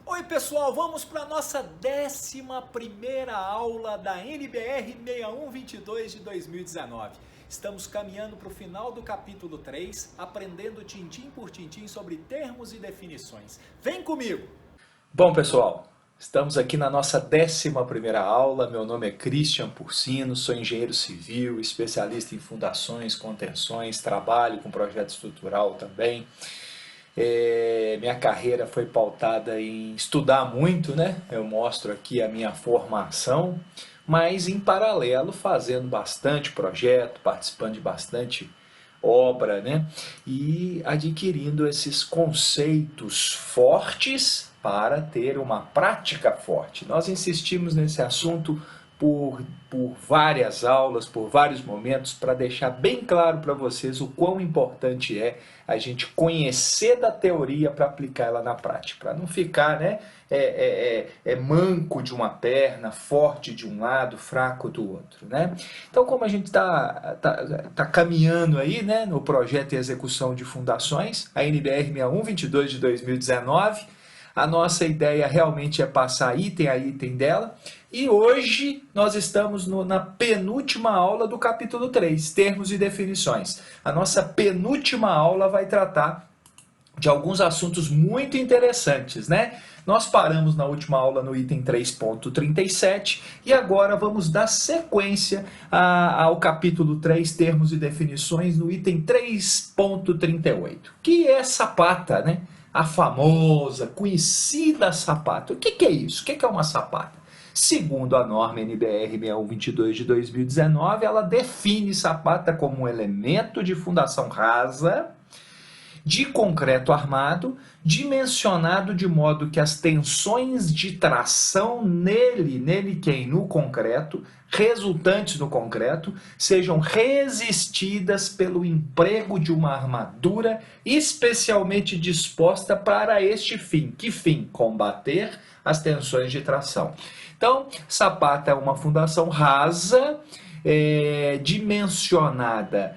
Oi pessoal, vamos para a nossa 11ª aula da NBR 6122 de 2019. Estamos caminhando para o final do capítulo 3, aprendendo tintim por tintim sobre termos e definições. Vem comigo! Bom pessoal, estamos aqui na nossa 11ª aula. Meu nome é Christian Porcino, sou engenheiro civil, especialista em fundações, contenções, trabalho com projeto estrutural também. Minha carreira foi pautada em estudar muito, né? Eu mostro aqui a minha formação, mas em paralelo fazendo bastante projeto, participando de bastante obra, né? E adquirindo esses conceitos fortes para ter uma prática forte. Nós insistimos nesse assunto por várias aulas, por vários momentos, para deixar bem claro para vocês o quão importante é a gente conhecer da teoria para aplicar ela na prática, para não ficar, né, manco de uma perna, forte de um lado, fraco do outro, né? Então, como a gente tá caminhando aí, né, no projeto e execução de fundações, a NBR 6122 de 2019, a nossa ideia realmente é passar item a item dela. E hoje nós estamos na penúltima aula do capítulo 3, termos e definições. A nossa penúltima aula vai tratar de alguns assuntos muito interessantes, né? Nós paramos na última aula no item 3.37 e agora vamos dar sequência ao capítulo 3, termos e definições, no item 3.38, que é sapata, né? A famosa, conhecida sapata. O que é isso? O que é uma sapata? Segundo a norma NBR 6122 de 2019, ela define sapata como um elemento de fundação rasa, de concreto armado, dimensionado de modo que as tensões de tração nele quem? No concreto, resultantes no concreto, sejam resistidas pelo emprego de uma armadura especialmente disposta para este fim. Que fim? Combater as tensões de tração. Então, sapata é uma fundação rasa, dimensionada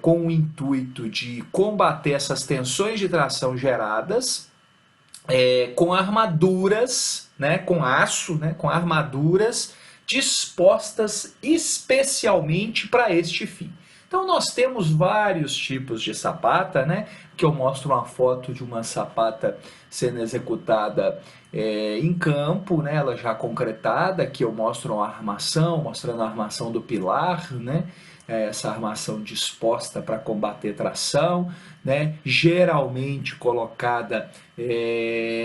com o intuito de combater essas tensões de tração geradas, com armaduras, né, com aço, né, com armaduras dispostas especialmente para este fim. Então nós temos vários tipos de sapata, né? Que eu mostro uma foto de uma sapata sendo executada em campo, né? Ela já concretada, que eu mostro uma armação, mostrando a armação do pilar, né? Essa armação disposta para combater tração, né? Geralmente colocada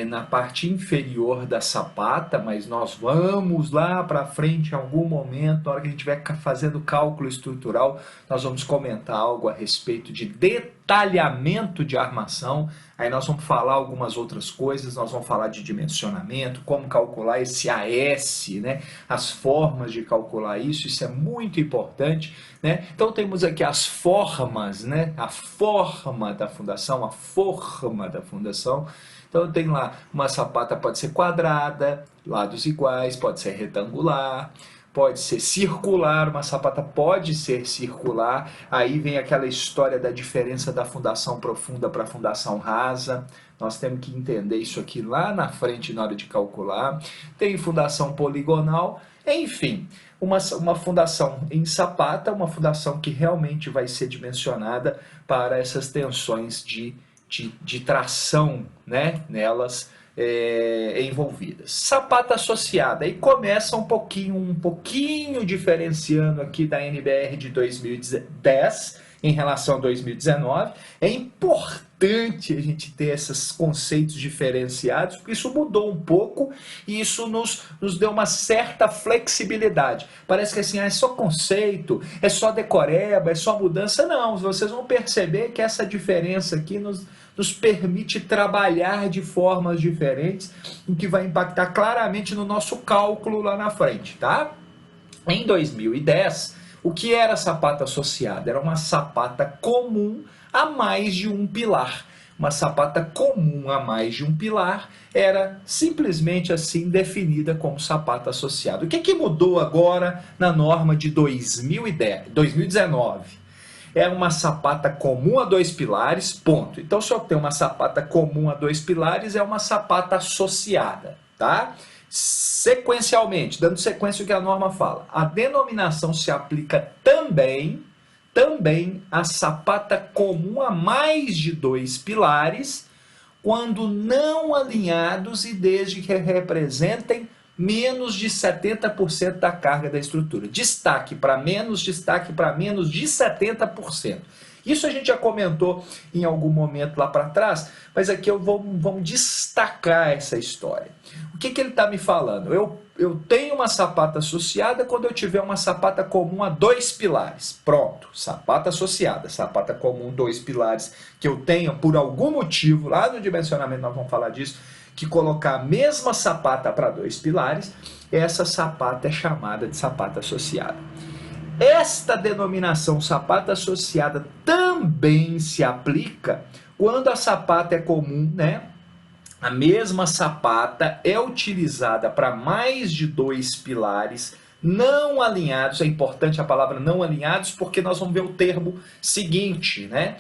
na parte inferior da sapata, mas nós vamos lá para frente em algum momento, na hora que a gente estiver fazendo cálculo estrutural, nós vamos comentar algo a respeito de detalhamento de armação. Aí nós vamos falar algumas outras coisas, nós vamos falar de dimensionamento, como calcular esse AS, né? As formas de calcular isso é muito importante, né? Então temos aqui as formas, né? A forma da fundação, a forma da fundação. Então tem lá, uma sapata pode ser quadrada, lados iguais, pode ser retangular, pode ser circular, uma sapata pode ser circular. Aí vem aquela história da diferença da fundação profunda para a fundação rasa. Nós temos que entender isso aqui lá na frente na hora de calcular. Tem fundação poligonal, enfim, uma fundação em sapata, uma fundação que realmente vai ser dimensionada para essas tensões de tração, né, nelas envolvidas. Sapata associada, aí começa um pouquinho diferenciando aqui da NBR de 2010 em relação a 2019. É importante a gente ter esses conceitos diferenciados, porque isso mudou um pouco e isso nos deu uma certa flexibilidade. Parece que assim, é só conceito, é só decoreba, é só mudança. Não, vocês vão perceber que essa diferença aqui nos permite trabalhar de formas diferentes, o que vai impactar claramente no nosso cálculo lá na frente, tá? Em 2010, o que era sapata associada? Era uma sapata comum a mais de um pilar. Uma sapata comum a mais de um pilar era simplesmente assim definida como sapata associada. O que mudou agora na norma de 2019? é uma sapata comum a 2 pilares, ponto. Então, se eu tenho uma sapata comum a 2 pilares, é uma sapata associada, tá? Sequencialmente, dando sequência ao que a norma fala, a denominação se aplica também à sapata comum a mais de 2 pilares, quando não alinhados e desde que representem menos de 70% da carga da estrutura. Destaque para menos de 70%. Isso a gente já comentou em algum momento lá para trás, mas aqui vamos destacar essa história. O que ele está me falando? Eu tenho uma sapata associada quando eu tiver uma sapata comum a 2 pilares. Pronto, sapata associada, sapata comum 2 pilares, que eu tenha por algum motivo, lá no dimensionamento nós vamos falar disso, que colocar a mesma sapata para 2 pilares, essa sapata é chamada de sapata associada. Esta denominação sapata associada também se aplica quando a sapata é comum, né? A mesma sapata é utilizada para mais de 2 pilares não alinhados. É importante a palavra não alinhados, porque nós vamos ver o termo seguinte, né?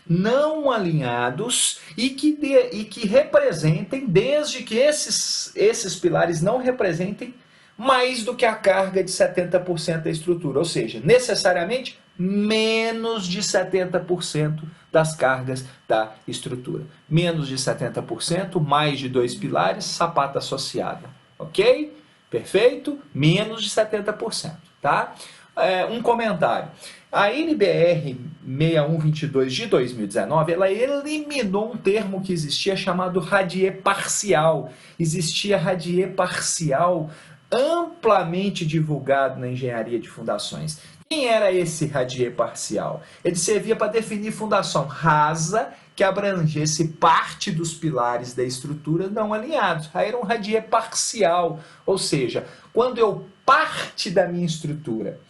Não alinhados e que representem, desde que esses pilares não representem mais do que a carga de 70% da estrutura, ou seja, necessariamente menos de 70% das cargas da estrutura. Menos de 70%, mais de 2 pilares, sapata associada. Ok? Perfeito? Menos de 70%. Tá? Um comentário. A NBR 6122 de 2019, ela eliminou um termo que existia chamado radier parcial. Existia radier parcial amplamente divulgado na engenharia de fundações. Quem era esse radier parcial? Ele servia para definir fundação rasa que abrangesse parte dos pilares da estrutura não alinhados. Aí era um radier parcial, ou seja, quando parte da minha estrutura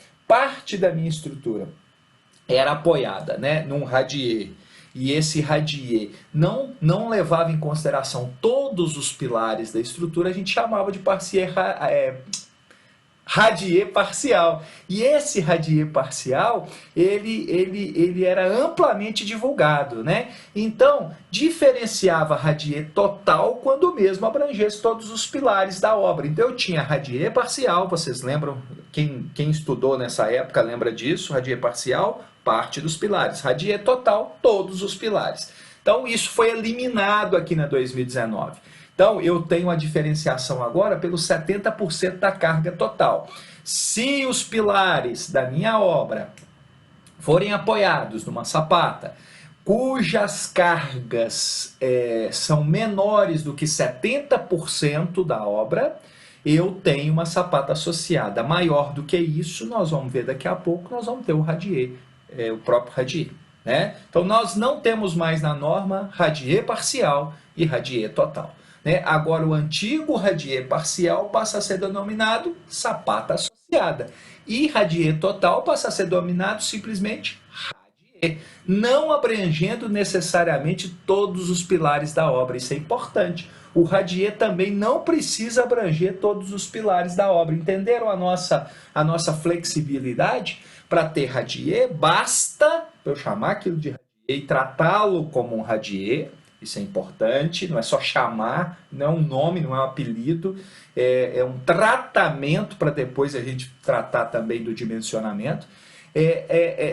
era apoiada, né, num radier, e esse radier não levava em consideração todos os pilares da estrutura, a gente chamava de radier parcial. E esse radier parcial, ele era amplamente divulgado, né? Então, diferenciava radier total quando mesmo abrangesse todos os pilares da obra. Então, eu tinha radier parcial, vocês lembram, quem estudou nessa época lembra disso, radier parcial, parte dos pilares. Radier total, todos os pilares. Então, isso foi eliminado aqui na 2019. Então, eu tenho a diferenciação agora pelo 70% da carga total. Se os pilares da minha obra forem apoiados numa sapata, cujas cargas são menores do que 70% da obra, eu tenho uma sapata associada. Maior do que isso, nós vamos ver daqui a pouco, nós vamos ter o radier, o próprio radier. Né? Então, nós não temos mais na norma radier parcial e radier total. Né? Agora, o antigo radier parcial passa a ser denominado sapata associada. E radier total passa a ser denominado simplesmente radier, não abrangendo necessariamente todos os pilares da obra. Isso é importante. O radier também não precisa abranger todos os pilares da obra. Entenderam a nossa flexibilidade? Para ter radier, basta eu chamar aquilo de radier e tratá-lo como um radier. Isso é importante, não é só chamar, não é um nome, não é um apelido, é um tratamento para depois a gente tratar também do dimensionamento.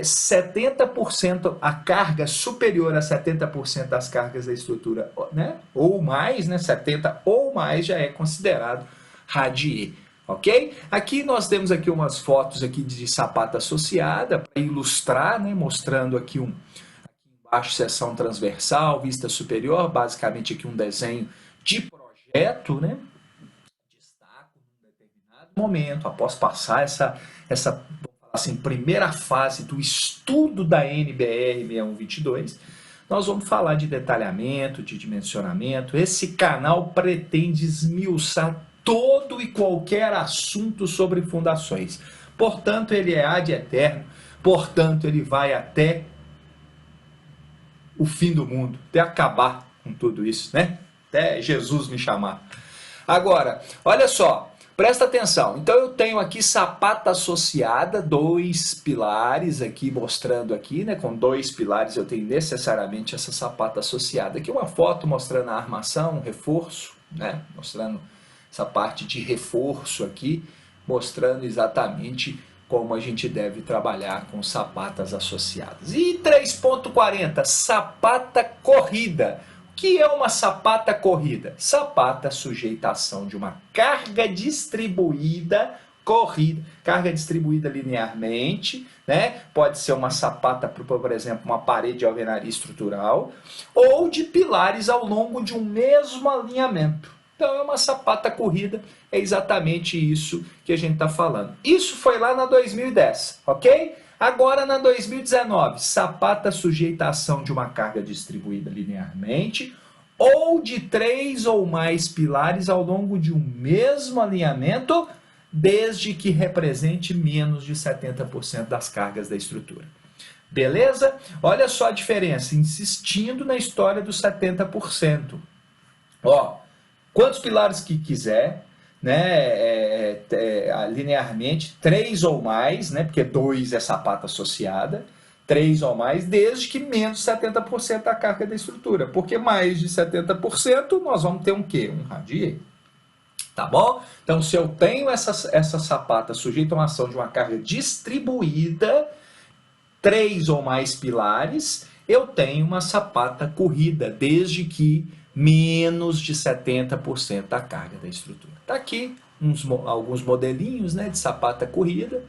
70%, a carga superior a 70% das cargas da estrutura, né? Ou mais, né? 70% ou mais já é considerado radier. Ok? Aqui nós temos aqui umas fotos aqui de sapata associada para ilustrar, né? Mostrando aqui embaixo seção transversal, vista superior, basicamente aqui um desenho de projeto, né? Destaco em determinado momento, após passar essa assim, primeira fase do estudo da NBR 6122, nós vamos falar de detalhamento, de dimensionamento. Esse canal pretende esmiuçar todo e qualquer assunto sobre fundações. Portanto, ele é ad eterno, portanto, ele vai até o fim do mundo, até acabar com tudo isso, né? Até Jesus me chamar. Agora, olha só, Presta atenção, então eu tenho aqui sapata associada, 2 pilares aqui, mostrando aqui, né, com 2 pilares eu tenho necessariamente essa sapata associada. Aqui uma foto mostrando a armação, um reforço, né, mostrando essa parte de reforço aqui, mostrando exatamente como a gente deve trabalhar com sapatas associadas. E 3.40, sapata corrida. O que é uma sapata corrida? Sapata sujeita à ação de uma carga distribuída corrida, carga distribuída linearmente, né? Pode ser uma sapata, por exemplo, uma parede de alvenaria estrutural, ou de pilares ao longo de um mesmo alinhamento. Então é uma sapata corrida, é exatamente isso que a gente está falando. Isso foi lá na 2010, ok? Agora na 2019, sapata sujeita à ação de uma carga distribuída linearmente ou de 3 ou mais pilares ao longo de um mesmo alinhamento, desde que represente menos de 70% das cargas da estrutura. Beleza? Olha só a diferença, insistindo na história dos 70%. Ó, quantos pilares que quiser, né, linearmente, 3 ou mais, né, porque 2 é sapata associada, 3 ou mais, desde que menos 70% da carga da estrutura, porque mais de 70% nós vamos ter um quê? Um radier. Tá bom? Então, se eu tenho essa sapata sujeita a uma ação de uma carga distribuída, 3 ou mais pilares, eu tenho uma sapata corrida, desde que menos de 70% da carga da estrutura. Está aqui alguns modelinhos, né, de sapata corrida,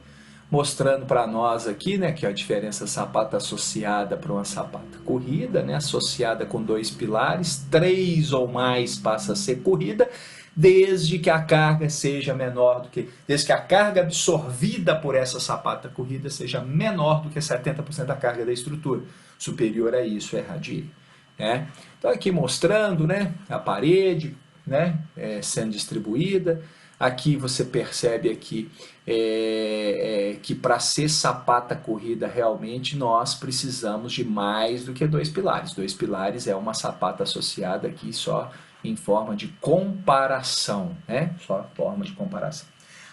mostrando para nós aqui, né, que a diferença sapata associada para uma sapata corrida, né, associada com 2 pilares, 3 ou mais passa a ser corrida, desde que a carga seja menor do que, desde que a carga absorvida por essa sapata corrida seja menor do que 70% da carga da estrutura. Superior a isso é radier. Né? Então aqui mostrando, né, a parede, né, sendo distribuída. Aqui você percebe aqui que para ser sapata corrida realmente nós precisamos de mais do que 2 pilares. 2 pilares é uma sapata associada aqui só em forma de comparação, né? Só forma de comparação.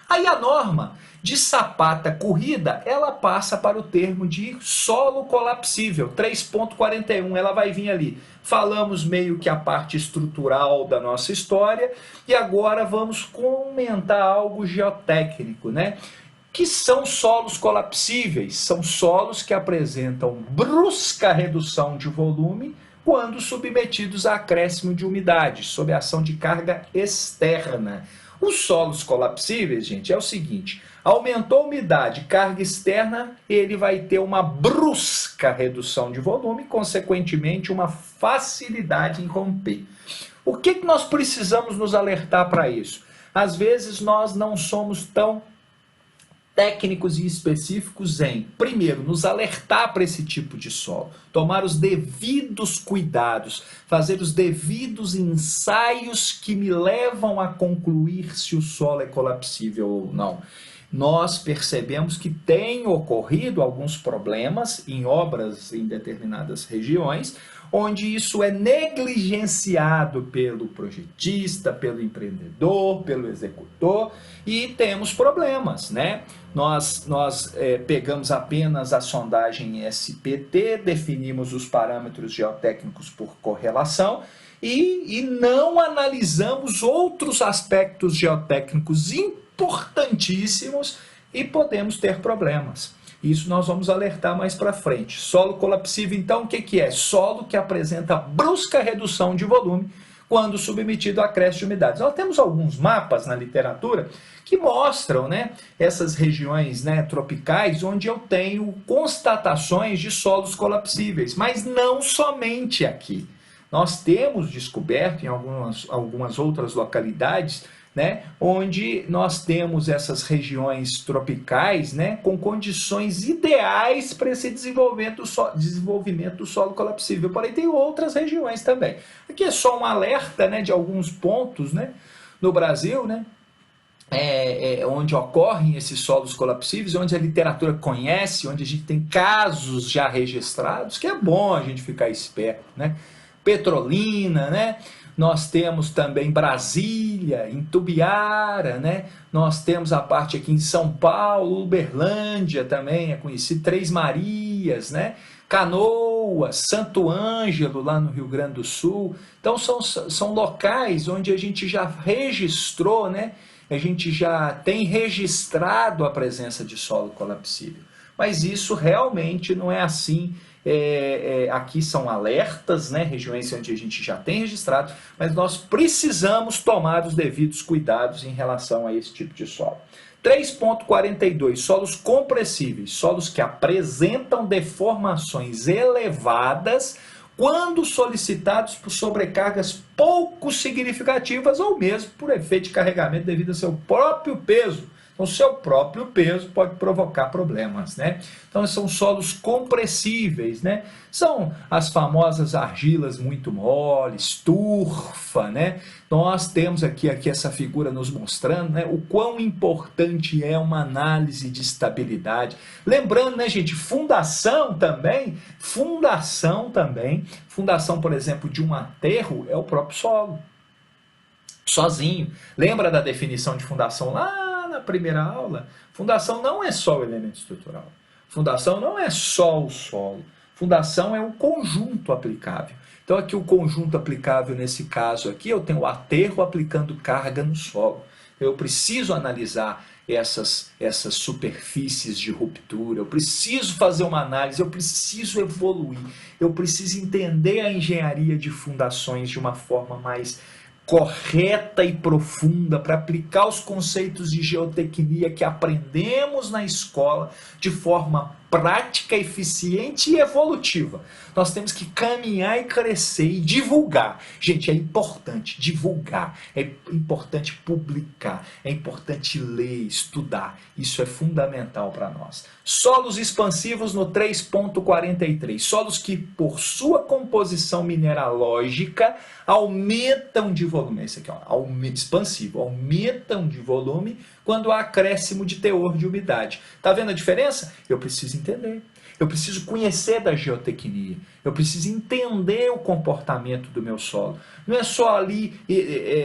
Aí a norma de sapata corrida, ela passa para o termo de solo colapsível, 3.41, ela vai vir ali. Falamos meio que a parte estrutural da nossa história e agora vamos comentar algo geotécnico, né? Que são solos colapsíveis, são solos que apresentam brusca redução de volume quando submetidos a acréscimo de umidade, sob a ação de carga externa. Os solos colapsíveis, gente, é o seguinte, aumentou a umidade, carga externa, ele vai ter uma brusca redução de volume, consequentemente uma facilidade em romper. O que nós precisamos nos alertar para isso? Às vezes nós não somos tão técnicos e específicos em, primeiro, nos alertar para esse tipo de solo, tomar os devidos cuidados, fazer os devidos ensaios que me levam a concluir se o solo é colapsível ou não. Nós percebemos que tem ocorrido alguns problemas em obras em determinadas regiões, onde isso é negligenciado pelo projetista, pelo empreendedor, pelo executor, e temos problemas, né? Nós pegamos apenas a sondagem SPT, definimos os parâmetros geotécnicos por correlação e não analisamos outros aspectos geotécnicos importantíssimos e podemos ter problemas. Isso nós vamos alertar mais para frente. Solo colapsível, então, o que é? Solo que apresenta brusca redução de volume quando submetido a acréscimo de umidades. Nós temos alguns mapas na literatura que mostram, né, essas regiões, né, tropicais, onde eu tenho constatações de solos colapsíveis, mas não somente aqui. Nós temos descoberto em algumas outras localidades, né, onde nós temos essas regiões tropicais, né, com condições ideais para esse desenvolvimento do solo colapsível. Porém, tem outras regiões também. Aqui é só um alerta, né, de alguns pontos, né, no Brasil, né, onde ocorrem esses solos colapsíveis, onde a literatura conhece, onde a gente tem casos já registrados, que é bom a gente ficar esperto, né? Petrolina, né? nós temos também Brasília, Itumbiara, né? Nós temos a parte aqui em São Paulo, Uberlândia também é conhecido, Três Marias, né? Canoas, Santo Ângelo, lá no Rio Grande do Sul. Então são locais onde a gente já registrou, né? A gente já tem registrado a presença de solo colapsível. Mas isso realmente não é assim. Aqui são alertas, né? Regiões onde a gente já tem registrado, mas nós precisamos tomar os devidos cuidados em relação a esse tipo de solo. 3.42, solos compressíveis, solos que apresentam deformações elevadas quando solicitados por sobrecargas pouco significativas ou mesmo por efeito de carregamento devido ao seu próprio peso. Então, seu próprio peso pode provocar problemas, né? Então, são solos compressíveis, né? São as famosas argilas muito moles, turfa, né? Nós temos aqui essa figura nos mostrando, né, o quão importante é uma análise de estabilidade. Lembrando, né, gente, fundação, por exemplo, de um aterro é o próprio solo, sozinho. Lembra da definição de fundação lá na primeira aula? Fundação não é só o elemento estrutural. Fundação não é só o solo. Fundação é um conjunto aplicável. Então aqui o conjunto aplicável nesse caso aqui, eu tenho o aterro aplicando carga no solo. Eu preciso analisar essas superfícies de ruptura, eu preciso fazer uma análise, eu preciso evoluir, eu preciso entender a engenharia de fundações de uma forma mais correta e profunda para aplicar os conceitos de geotecnia que aprendemos na escola de forma prática, eficiente e evolutiva. Nós temos que caminhar e crescer e divulgar. Gente, é importante divulgar, é importante publicar, é importante ler, estudar. Isso é fundamental para nós. Solos expansivos no 3.43. Solos que, por sua composição mineralógica, aumentam de volume. Esse aqui, ó, expansivo, aumentam de volume quando há acréscimo de teor de umidade. Está vendo a diferença? Eu preciso entender. Eu preciso conhecer da geotecnia. Eu preciso entender o comportamento do meu solo. Não é só ali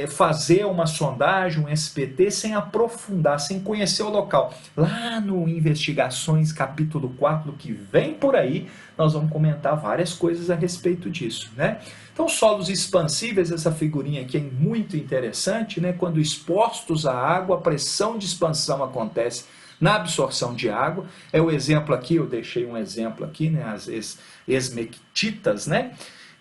fazer uma sondagem, um SPT, sem aprofundar, sem conhecer o local. Lá no Investigações, capítulo 4, que vem por aí, nós vamos comentar várias coisas a respeito disso, né? Então, solos expansíveis, essa figurinha aqui é muito interessante, né? Quando expostos à água, a pressão de expansão acontece na absorção de água. É o exemplo aqui, eu deixei um exemplo aqui, né? As esmectitas, né?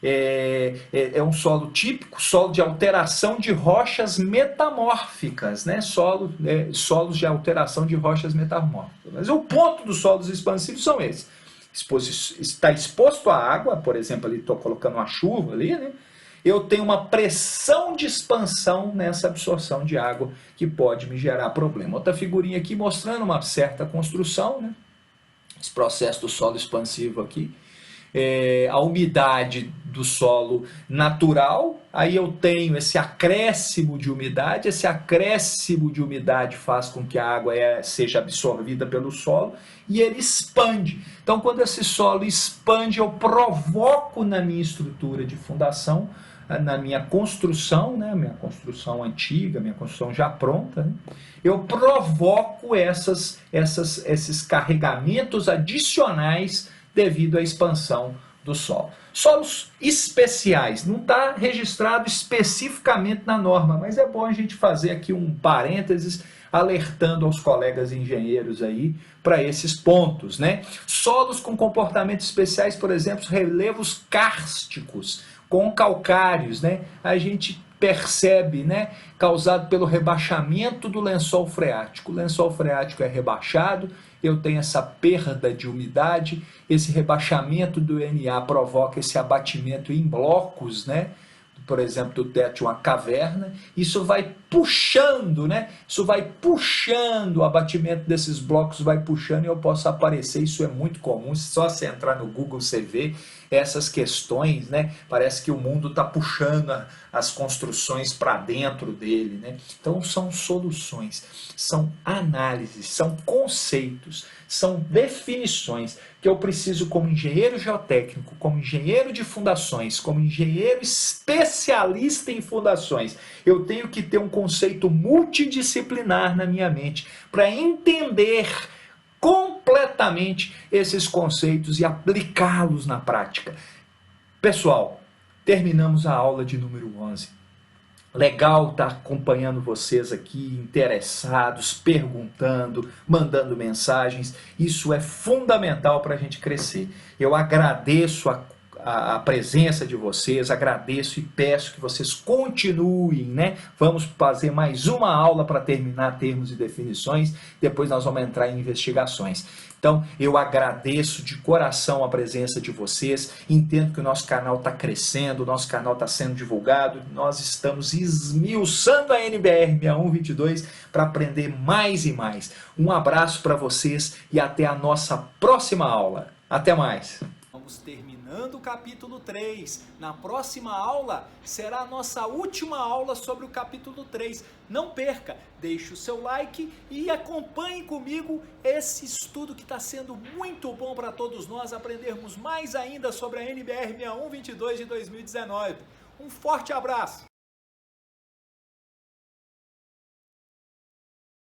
É um solo típico, solo de alteração de rochas metamórficas, né? Solos de alteração de rochas metamórficas. Mas o ponto dos solos expansivos são esses. Está exposto à água, por exemplo, ali estou colocando uma chuva ali, né? Eu tenho uma pressão de expansão nessa absorção de água que pode me gerar problema. Outra figurinha aqui mostrando uma certa construção, né? Esse processo do solo expansivo aqui. A umidade do solo natural, aí eu tenho esse acréscimo de umidade, esse acréscimo de umidade faz com que a água seja absorvida pelo solo e ele expande. Então, quando esse solo expande, eu provoco na minha estrutura de fundação, na minha construção, né, minha construção antiga, minha construção já pronta, né, eu provoco esses carregamentos adicionais devido à expansão do solo. Solos especiais, não está registrado especificamente na norma, mas é bom a gente fazer aqui um parênteses, alertando aos colegas engenheiros aí para esses pontos, né? Solos com comportamentos especiais, por exemplo, relevos kársticos, com calcários, né? A gente percebe, né, causado pelo rebaixamento do lençol freático. O lençol freático é rebaixado, eu tenho essa perda de umidade, esse rebaixamento do Na provoca esse abatimento em blocos, né? Por exemplo, do teto de uma caverna, isso vai puxando, né? Isso vai puxando, o abatimento desses blocos vai puxando e eu posso aparecer, isso é muito comum, só você entrar no Google você vê, essas questões, né? Parece que o mundo está puxando as construções para dentro dele, né? Então são soluções, são análises, são conceitos, são definições que eu preciso, como engenheiro geotécnico, como engenheiro de fundações, como engenheiro especialista em fundações, eu tenho que ter um conceito multidisciplinar na minha mente para entender completamente esses conceitos e aplicá-los na prática. Pessoal, terminamos a aula de número 11. Legal estar acompanhando vocês aqui, interessados, perguntando, mandando mensagens. Isso é fundamental para a gente crescer. Eu agradeço a presença de vocês, agradeço e peço que vocês continuem, né? Vamos fazer mais uma aula para terminar termos e definições, depois nós vamos entrar em investigações. Então, eu agradeço de coração a presença de vocês, entendo que o nosso canal está crescendo, o nosso canal está sendo divulgado, nós estamos esmiuçando a NBR 6122 para aprender mais e mais. Um abraço para vocês e até a nossa próxima aula. Até mais! Estamos terminando o capítulo 3. Na próxima aula será a nossa última aula sobre o capítulo 3. Não perca, deixe o seu like e acompanhe comigo esse estudo que está sendo muito bom para todos nós aprendermos mais ainda sobre a NBR 6122 de 2019. Um forte abraço!